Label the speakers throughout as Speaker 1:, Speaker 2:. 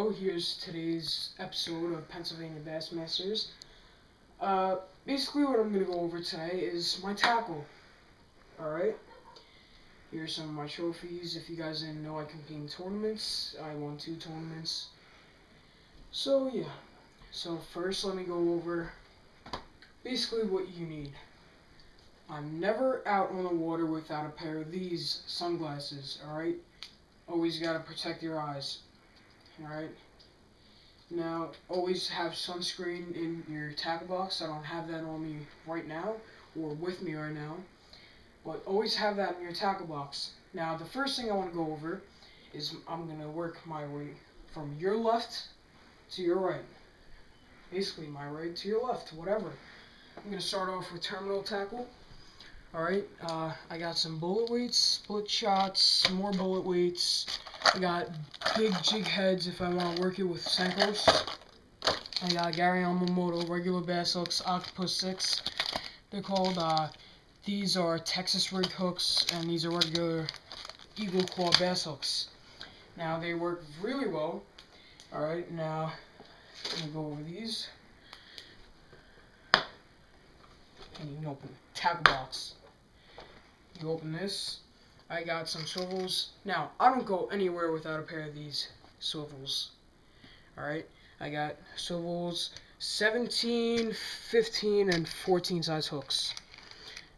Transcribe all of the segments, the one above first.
Speaker 1: so here's today's episode of Pennsylvania Bassmasters. Basically what I'm going to go over today is my tackle. Alright, here's some of my trophies. If you guys didn't know, I compete in tournaments. I won 2 tournaments. So yeah, so first let me go over basically what you need. I'm never out on the water without a pair of these sunglasses, alright? Always got to protect your eyes. Alright, now always have sunscreen in your tackle box. I don't have that on me right now, or with me right now, but always have that in your tackle box. Now the first thing I want to go over is I'm going to work my way from your left to your right. Basically my right to your left, whatever. I'm going to start off with terminal tackle. Alright, I got some bullet weights, split shots, more bullet weights. I got big jig heads if I want to work it with Senkos. I got Gary Yamamoto regular bass hooks, Octopus 6. They're called, these are Texas rig hooks, and these are regular Eagle Claw bass hooks. Now, they work really well. Alright, now, I'm going to go over these. And you can open the tackle box. You open this. I got some swivels. Now, I don't go anywhere without a pair of these swivels. Alright, I got swivels 17, 15, and 14 size hooks.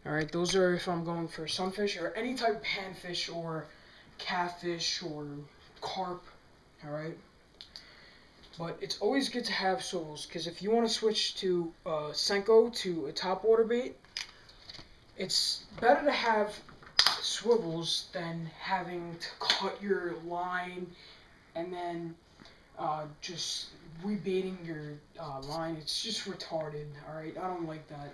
Speaker 1: Alright, those are if I'm going for sunfish or any type of panfish or catfish or carp. Alright, but it's always good to have swivels, because if you want to switch to Senko to a topwater bait, it's better to have swivels than having to cut your line and then just rebaiting your line. It's just retarded. Alright, I don't like that.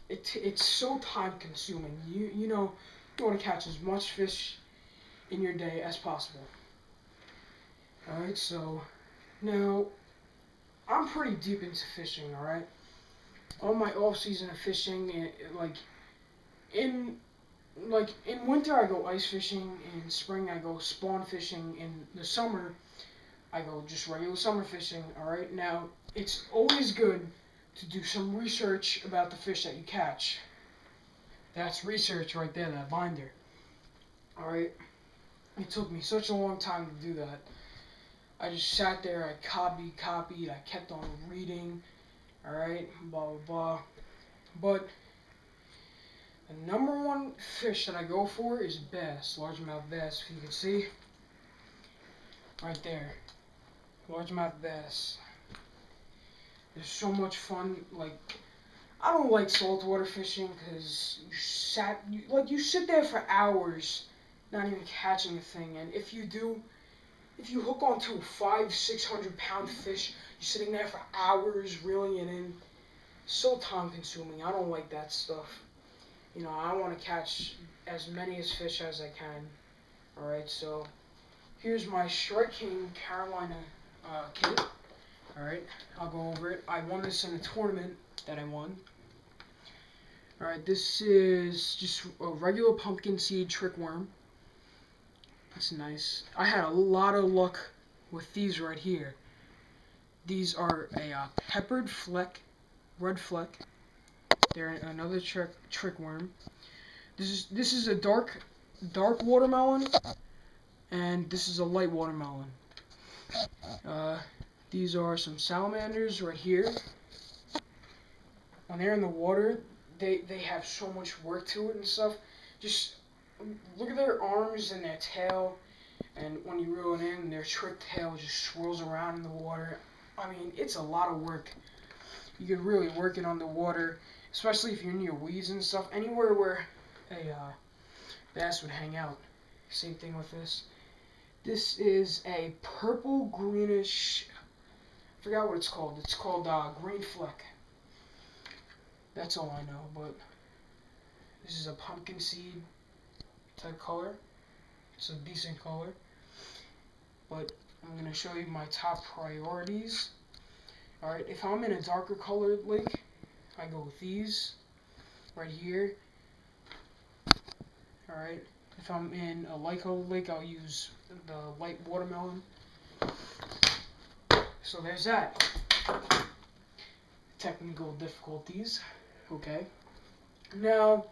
Speaker 1: It's so time consuming. You know, you want to catch as much fish in your day as possible. Alright, so now I'm pretty deep into fishing. Alright, on my off season of fishing, in winter I go ice fishing, in spring I go spawn fishing, in the summer I go just regular summer fishing. Alright, now it's always good to do some research about the fish that you catch. That's research right there, that binder. Alright, it took me such a long time to do that. I just sat there, I copied, I kept on reading. Alright, blah blah blah. But the number one fish that I go for is bass, largemouth bass, if you can see. Right there. Largemouth bass. There's so much fun. Like, I don't like saltwater fishing because you sit there for hours not even catching a thing. And if you hook onto a 500-600 pound fish, you're sitting there for hours reeling it in. So time consuming. I don't like that stuff. You know, I want to catch as many fish as I can. Alright, so here's my Strike King Carolina kit. Alright, I'll go over it. I won this in a tournament that I won. Alright, this is just a regular pumpkin seed trick worm. That's nice. I had a lot of luck with these right here. These are a peppered fleck, red fleck. They're another trick worm. This is a dark watermelon, and this is a light watermelon. These are some salamanders right here. When they're in the water, they have so much work to it and stuff. Just look at their arms and their tail, and when you reel it in, their trick tail just swirls around in the water. I mean, it's a lot of work. You can really work it on the water, especially if you're near weeds and stuff. Anywhere where a bass would hang out. Same thing with this. This is a purple greenish, I forgot what it's called. It's called green fleck. That's all I know, but this is a pumpkin seed type color. It's a decent color. But I'm going to show you my top priorities. Alright, if I'm in a darker colored lake, I go with these right here. Alright, if I'm in a light colored lake, I'll use the light watermelon. So there's that. Technical difficulties. Okay. Now,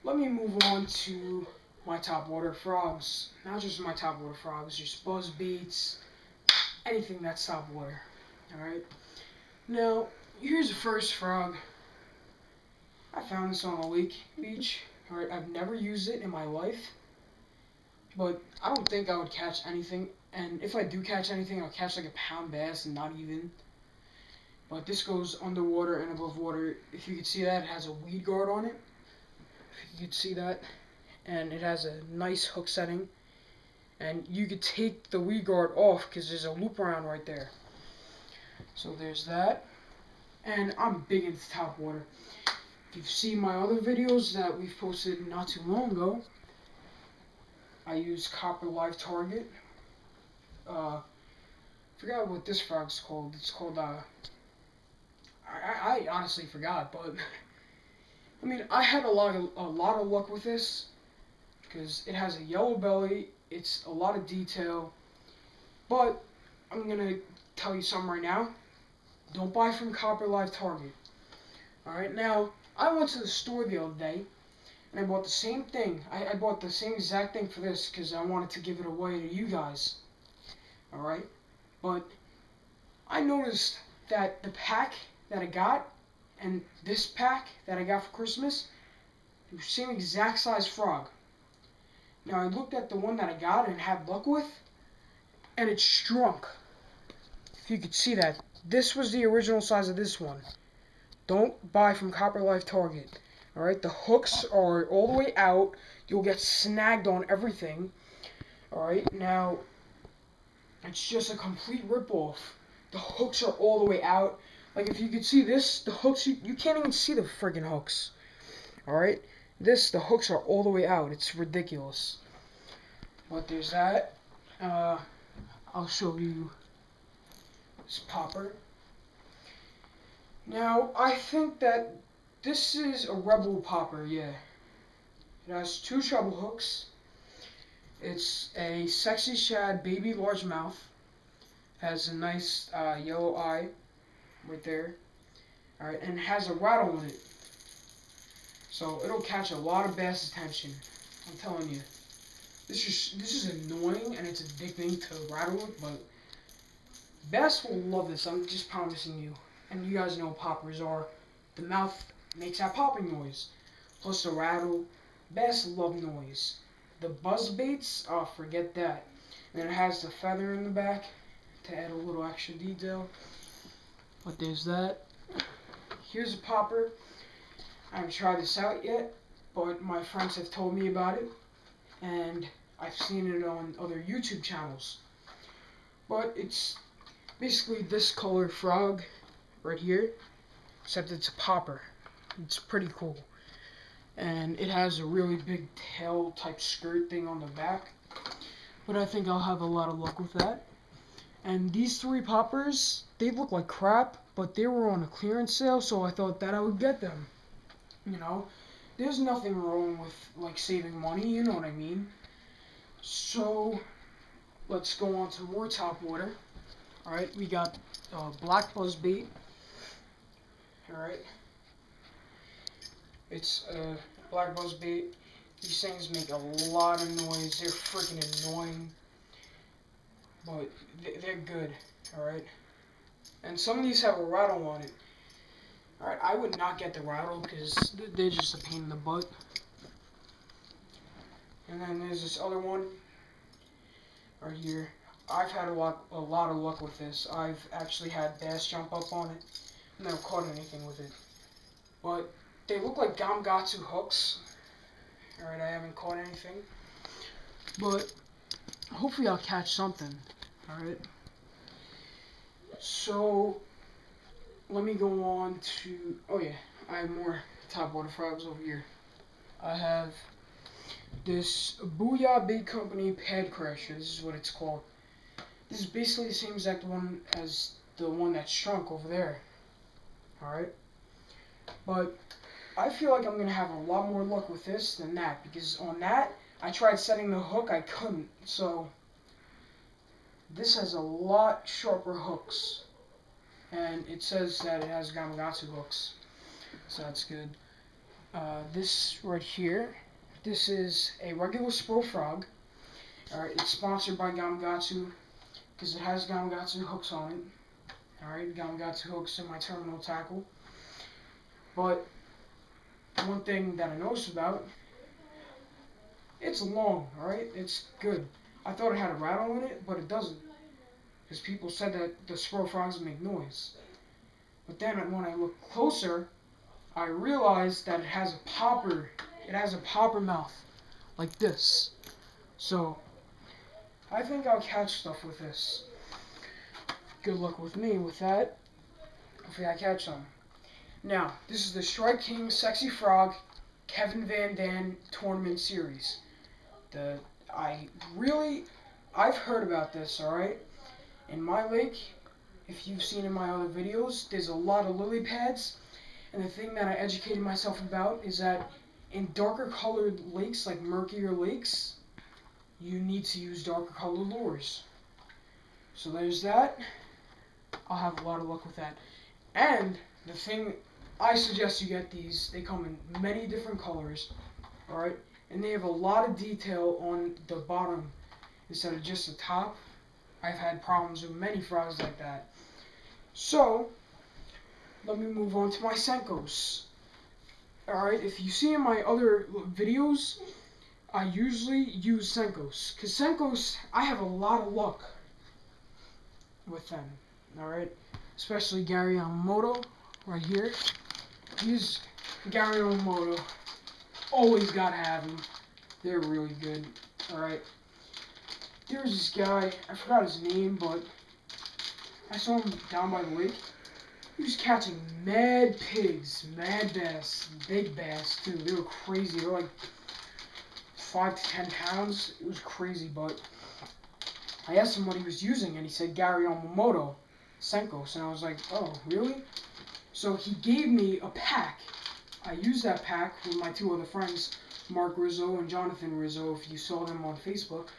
Speaker 1: let me move on to my top water frogs. Not just my top water frogs, just buzzbaits, anything that's top water. Alright? Now, here's the first frog. I found this on a lake beach. Alright, I've never used it in my life. But I don't think I would catch anything. And if I do catch anything, I'll catch like a pound bass and not even. But this goes underwater and above water. If you can see that, it has a weed guard on it. If you can see that. And it has a nice hook setting. And you could take the weed guard off because there's a loop around right there. So there's that. And I'm big into top water. If you've seen my other videos that we've posted not too long ago, I use Copper Live Target. Forgot what this frog's called. It's called, I honestly forgot, but I mean, I had a lot of luck with this because it has a yellow belly. It's a lot of detail, but I'm gonna tell you something right now. Don't buy from Copper Live Target. All right, now I went to the store the other day and I bought the same thing. I bought the same exact thing for this because I wanted to give it away to you guys. All right, but I noticed that the pack that I got and this pack that I got for Christmas, the same exact size frog. Now I looked at the one that I got and had luck with, and it shrunk. If you could see that, this was the original size of this one. Don't buy from Copper Life Target. Alright, the hooks are all the way out. You'll get snagged on everything. Alright, now it's just a complete ripoff. The hooks are all the way out. Like, if you could see this, the hooks, you can't even see the friggin' hooks. Alright? The hooks are all the way out. It's ridiculous. But there's that. I'll show you this popper. Now, I think that this is a Rebel popper, yeah. It has 2 treble hooks. It's a Sexy Shad Baby Largemouth. Has a nice yellow eye right there. Alright, and it has a rattle in it. So it'll catch a lot of bass attention. I'm telling you. This is annoying and it's addicting to rattle it, but bass will love this, I'm just promising you. And you guys know what poppers are. The mouth makes that popping noise. Plus the rattle. Bass love noise. The buzz baits, oh, forget that. And then it has the feather in the back to add a little extra detail. But there's that. Here's a popper. I haven't tried this out yet, but my friends have told me about it. And I've seen it on other YouTube channels. But it's basically this color frog right here, except it's a popper. It's pretty cool. And it has a really big tail type skirt thing on the back. But I think I'll have a lot of luck with that. And these 3 poppers, they look like crap, but they were on a clearance sale, so I thought that I would get them. You know, there's nothing wrong with, like, saving money, you know what I mean? So, let's go on to more top water. Alright, we got black buzzbait. Alright. It's a black buzzbait. These things make a lot of noise. They're freaking annoying. But they're good. Alright. And some of these have a rattle on it. Alright, I would not get the rattle because they're just a pain in the butt. And then there's this other one right here. I've had a lot of luck with this. I've actually had bass jump up on it. Never caught anything with it. But they look like Gamakatsu hooks. Alright, I haven't caught anything. But hopefully I'll catch something. Alright. So let me go on to, oh yeah, I have more top water frogs over here. I have this Booyah Bait Company Pad Crasher. This is what it's called. This is basically the same exact one as the one that shrunk over there. Alright? But I feel like I'm going to have a lot more luck with this than that. Because on that, I tried setting the hook, I couldn't. So, This has a lot sharper hooks, and it says that it has Gamakatsu hooks, so that's good. This right here, this is a regular Spro Frog. Alright, it's sponsored by Gamakatsu because it has Gamakatsu hooks on it. Alright, Gamakatsu hooks in my terminal tackle. But one thing that I noticed about, it's long, alright? It's good. I thought it had a rattle in it, but it doesn't. Because people said that the Spro Frogs make noise. But then when I looked closer, I realized that it has a popper. It has a popper mouth, like this. So, I think I'll catch stuff with this. Good luck with me with that. Hopefully I catch some. Now, this is the Strike King Sexy Frog Kevin Van Dam Tournament Series. I've heard about this, alright? In my lake, if you've seen in my other videos, there's a lot of lily pads. And the thing that I educated myself about is that in darker colored lakes, like murkier lakes, you need to use darker colored lures. So there's that. I'll have a lot of luck with that. And the thing, I suggest you get these. They come in many different colors, alright? And they have a lot of detail on the bottom instead of just the top. I've had problems with many frogs like that. So, let me move on to my Senkos. Alright, if you see in my other videos, I usually use Senkos. Because Senkos, I have a lot of luck with them. Alright, especially Gary Yamamoto, right here. He's Gary Yamamoto. Always gotta have them. They're really good. Alright. There's this guy, I forgot his name, but I saw him down by the lake. He was catching mad pigs, mad bass, big bass too. They were crazy. They were like 5 to 10 pounds. It was crazy, but I asked him what he was using, and he said Gary Yamamoto Senkos, and I was like, oh, really? So he gave me a pack. I used that pack with my two other friends, Mark Rizzo and Jonathan Rizzo, if you saw them on Facebook.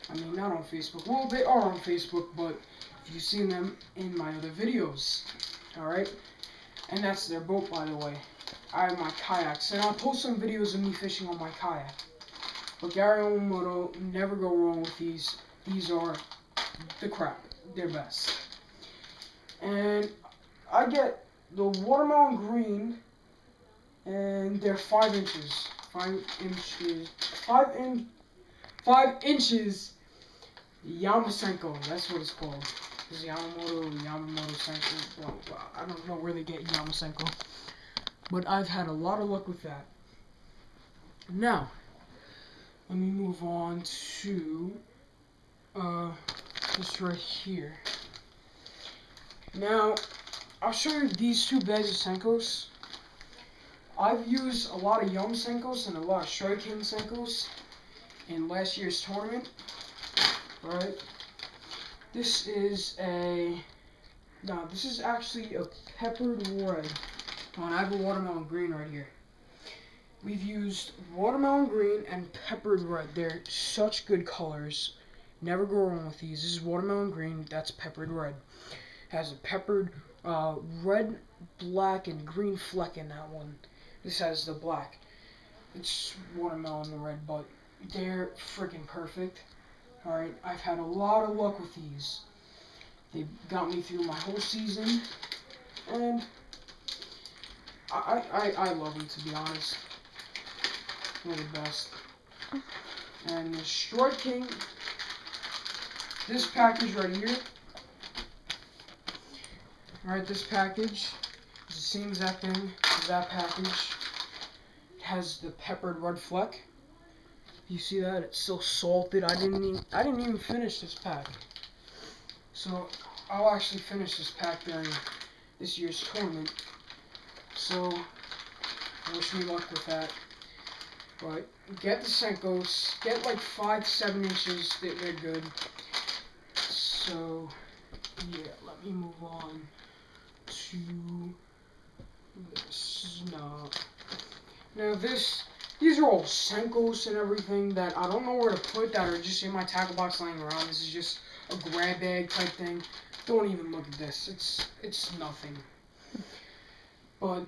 Speaker 1: I mean, not on Facebook. Well, they are on Facebook, but if you've seen them in my other videos. Alright? And that's their boat, by the way. I have my kayaks, and I'll post some videos of me fishing on my kayak. But Gary Yamamoto, never go wrong with these. These are the crap. They're best. And I get the watermelon green, and they're 5 inches. 5 inches Yamasenko, that's what it's called. It's Yamamoto Senko. Well, I don't know where they get Yamasenko. But I've had a lot of luck with that. Now, let me move on to this right here. Now, I'll show you these two bags of Senkos. I've used a lot of Yum Senkos and a lot of Strike King Senkos in last year's tournament. Right? This is actually a peppered red. Come on, I have a watermelon green right here. We've used watermelon green and peppered red. They're such good colors. Never go wrong with these. This is watermelon green, that's peppered red. It has a peppered red, black, and green fleck in that one. This has the black. It's watermelon and red, but they're freaking perfect. Alright, I've had a lot of luck with these. They got me through my whole season, and I love them, to be honest. They're the best. And the Strike King, this package right here. Alright, this package is the same exact thing as that package. It has the peppered red fleck. You see that? It's so salted. I didn't even finish this pack. So I'll actually finish this pack during this year's tournament. So wish me luck with that. But get the Senkos. Get like 5 to 7 inches. They're good. So yeah, let me move on to this. Now these are all Senkos and everything that I don't know where to put, that are just in my tackle box laying around. This is just a grab bag type thing. Don't even look at this. It's nothing. But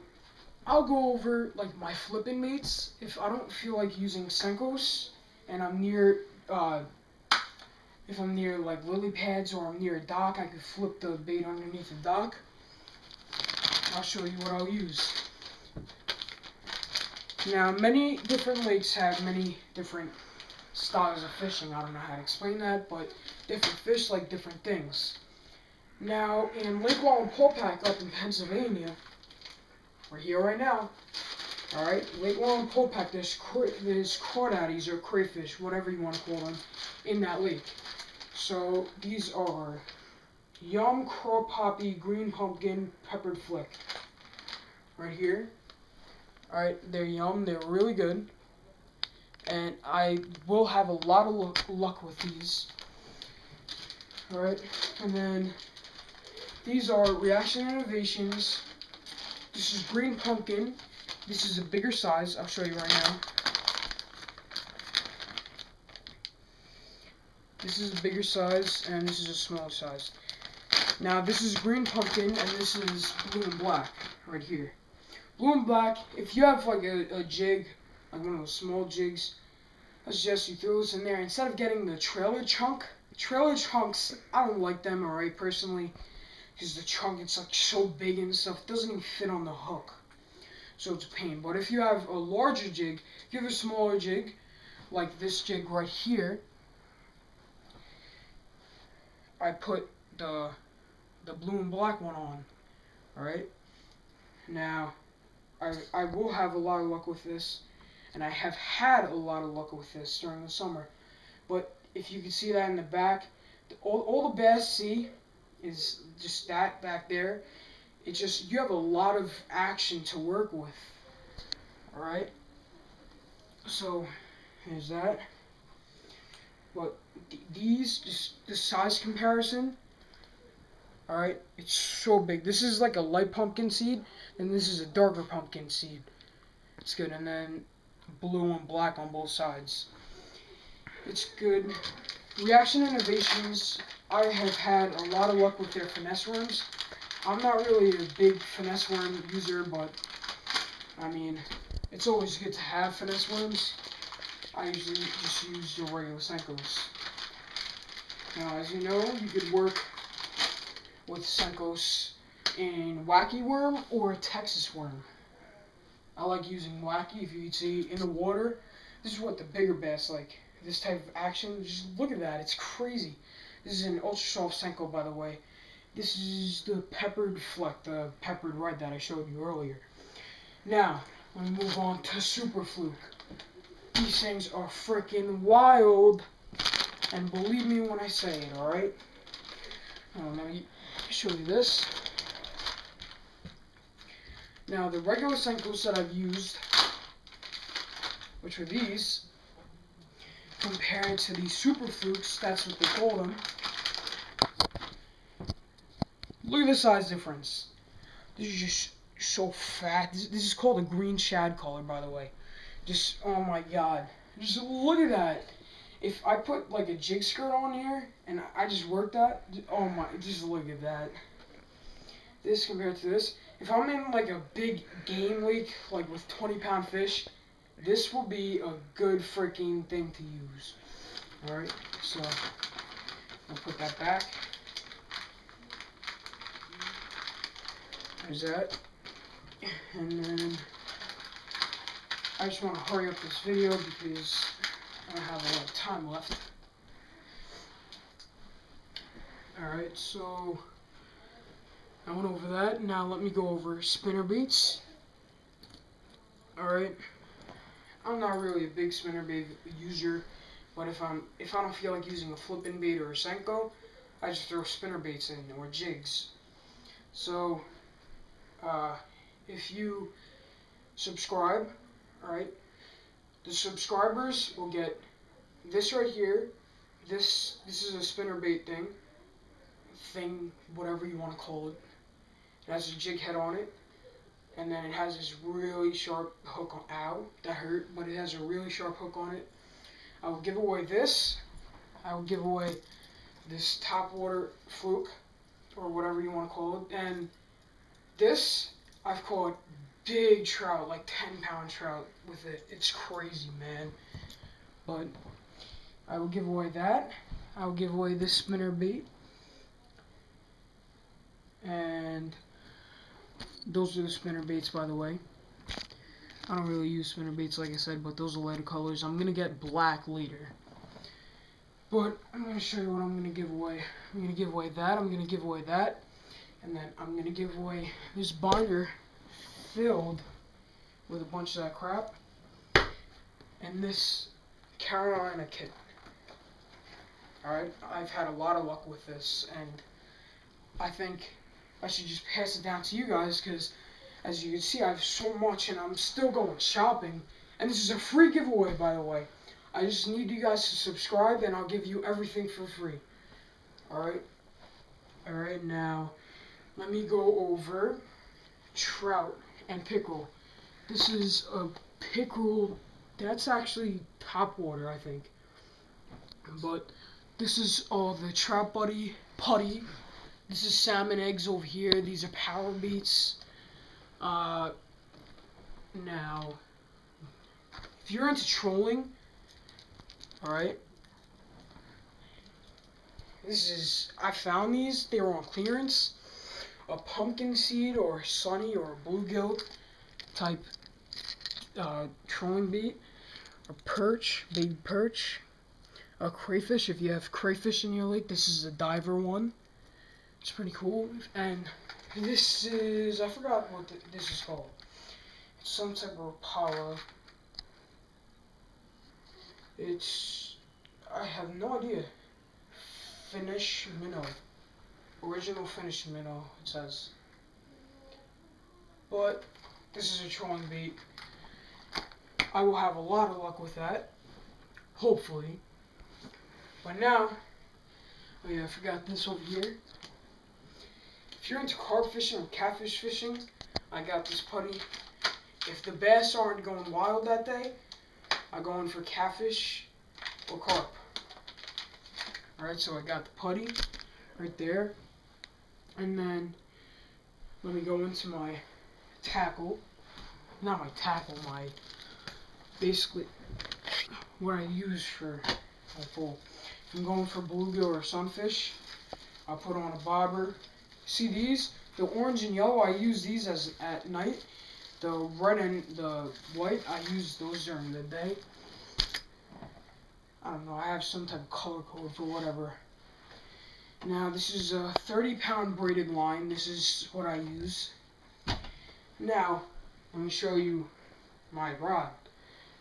Speaker 1: I'll go over like my flipping baits if I don't feel like using Senkos and I'm near if I'm near like lily pads or I'm near a dock, I can flip the bait underneath the dock. I'll show you what I'll use. Now, many different lakes have many different styles of fishing. I don't know how to explain that, but different fish like different things. Now, in Lake Wallenpulpack up in Pennsylvania, we're here right now. Alright, Lake Wallenpulpack, there's crawdaddies or crayfish, whatever you want to call them, in that lake. So, these are Yum, Craw Poppy, Green Pumpkin, Peppered Flick. Right here. Alright, they're Yum, they're really good. And I will have a lot of luck with these. Alright, and then these are Reaction Innovations. This is Green Pumpkin. This is a bigger size. I'll show you right now. This is a bigger size, and this is a smaller size. Now, this is Green Pumpkin, and this is Blue and Black, right here. Blue and Black, if you have like a jig, like one of those small jigs, I suggest you throw this in there. Instead of getting the trailer chunks, I don't like them, alright, personally, because the chunk, it's like so big and stuff, it doesn't even fit on the hook. So it's a pain. But if you have a larger jig, if you have a smaller jig, like this jig right here, I put the blue and black one on. Alright? Now, I will have a lot of luck with this, and I have had a lot of luck with this during the summer. But if you can see that in the back, all the bass see is just that back there. It's just, you have a lot of action to work with. Alright? So, here's that. But these, just the size comparison, alright, it's so big. This is like a light pumpkin seed, and this is a darker pumpkin seed. It's good. And then blue and black on both sides. It's good. Reaction Innovations, I have had a lot of luck with their finesse worms. I'm not really a big finesse worm user, but I mean, it's always good to have finesse worms. I usually just use the regular Senkos. Now, as you know, you could work with Senkos in wacky worm or Texas worm. I like using wacky. If you can see in the water, this is what the bigger bass like. This type of action, just look at that, it's crazy. This is an ultra soft Senko, by the way. This is the Peppered Flick, the Peppered Red that I showed you earlier. Now, let me move on to Super Fluke. These things are freaking wild, and believe me when I say it, alright? Let me show you this. Now, the regular Senkos that I've used, which are these, compared to these Super Flukes, that's what they call them. Look at the size difference. This is just so fat. This is called a green shad color, by the way. Just, oh my god. Just look at that. If I put like a jig skirt on here, and I just work that, oh my, just look at that. This compared to this. If I'm in like a big game lake, like with 20-pound fish, this will be a good freaking thing to use. Alright, so I'll put that back. There's that. And then I just want to hurry up this video because I don't have a lot of time left. Alright, so I went over that. Now let me go over spinner baits. Alright. I'm not really a big spinnerbait user, but if I don't feel like using a flipping bait or a Senko, I just throw spinnerbaits in or jigs. So, if you subscribe, alright, the subscribers will get this right here. This is a spinnerbait thing, whatever you want to call it. It has a jig head on it. And then it has this really sharp hook on, ow, that hurt, but it has a really sharp hook on it. I will give away this. I will give away this topwater fluke, or whatever you want to call it. And this, I've caught big trout, like 10-pound trout with it. It's crazy, man. But I will give away that. I will give away this spinner bait. And those are the spinner baits, by the way. I don't really use spinner baits, like I said, but those are lighter colors. I'm going to get black later. But I'm going to show you what I'm going to give away. I'm going to give away that. I'm going to give away that. And then I'm going to give away this binder filled with a bunch of that crap. And this Carolina kit. Alright, I've had a lot of luck with this, and I think I should just pass it down to you guys, because as you can see, I have so much, and I'm still going shopping. And this is a free giveaway, by the way. I just need you guys to subscribe, and I'll give you everything for free. Alright? Alright, now, let me go over trout and pickerel. This is a pickerel. That's actually topwater, I think. But this is all the Trout Buddy putty. This is salmon eggs over here. These are power beats. Now, if you're into trolling, alright, I found these. They were on clearance. A pumpkin seed or sunny or bluegill type trolling bait. A perch, baby perch. A crayfish, if you have crayfish in your lake. This is a diver one. It's pretty cool. And this is, I forgot what this is called. It's some type of Rapala. It's, I have no idea. Finnish minnow. Original Finnish minnow, it says. But this is a trolling bait. I will have a lot of luck with that. Hopefully. But now, oh yeah, I forgot this over here. If you're into carp fishing or catfish fishing, I got this putty. If the bass aren't going wild that day, I go in for catfish or carp. Alright, so I got the putty right there. And then, let me go into my tackle. Not my tackle, basically, what I use for my pole. If I'm going for bluegill or sunfish, I'll put on a bobber. See these? The orange and yellow, I use these at night. The red and the white, I use those during the day. I don't know, I have some type of color code for whatever. Now, this is a 30-pound braided line. This is what I use. Now, let me show you my rod.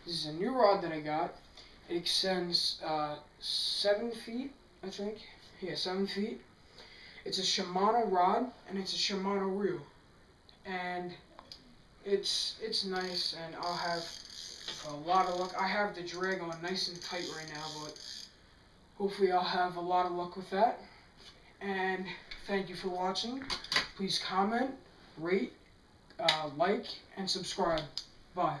Speaker 1: This is a new rod that I got. It extends 7 feet, I think. Yeah, 7 feet. It's a Shimano rod, and it's a Shimano reel. And it's nice, and I'll have a lot of luck. I have the drag on nice and tight right now, but hopefully I'll have a lot of luck with that. And thank you for watching. Please comment, rate, like, and subscribe. Bye.